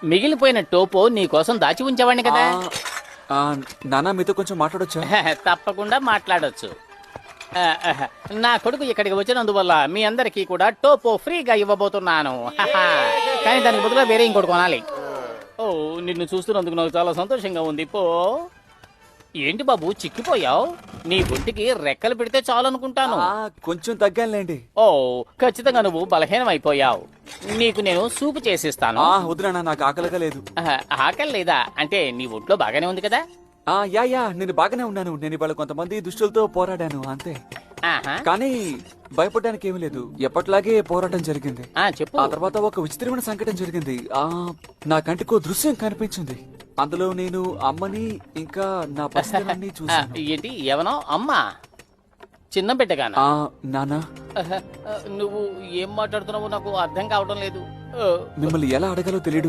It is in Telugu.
మిగిలిపోయిన టోపో నీ కోసం దాచి ఉంచేవాడిని కదా. నానా మీతో కొంచెం మాట్లాడొచ్చా? తప్పకుండా మాట్లాడొచ్చు. నా కొడుకు ఇక్కడికి వచ్చినందువల్ల మీ అందరికీ కూడా టోపో ఫ్రీగా ఇవ్వబోతున్నాను. కానీ దానికి బదులుగా వేరే ఇంకోటి కొనాలి. ఓ, నిన్ను చూస్తున్నందుకు నాకు చాలా సంతోషంగా ఉంది. పో. ఏంటి బాబు చిక్కిపోయావు? నీ ఒంటికి రెక్కలు పెడితే చాలు అనుకుంటాను. కొంచెం తగ్గానులేండి. ఓ, ఖచ్చితంగా నువ్వు బలహీనం అయిపోయావు. నీకు నేను సూపు చేసిస్తాను. వద్దునా, నాకు ఆకలిగా లేదు. ఆకలి లేదా? అంటే నీ ఒంట్లో బాగానే ఉంది కదా? యా నేను బాగానే ఉన్నాను. నేను ఇవాళ కొంతమంది దుష్టులతో పోరాడాను అంతే. కానీ భయపడడానికి ఏమీ లేదు. ఎప్పట్లాగే పోరాటం జరిగింది. చెప్పు. ఆ తర్వాత ఒక విచిత్రమైన సంఘటన జరిగింది. నా కంటికో దృశ్యం కనిపించింది. అందులో నేను అమ్మని ఇంకా నా పరిస్థితులన్నీ చూసాను. ఏంటి? ఎవనో అమ్మా? చిన్న బిడ్డగానా? నానా, నువ్వు ఏం మాట్లాడుతున్నావో నాకు అర్థం కావడం లేదు. మిమ్మల్ని ఎలా అడగాలో తెలియదు.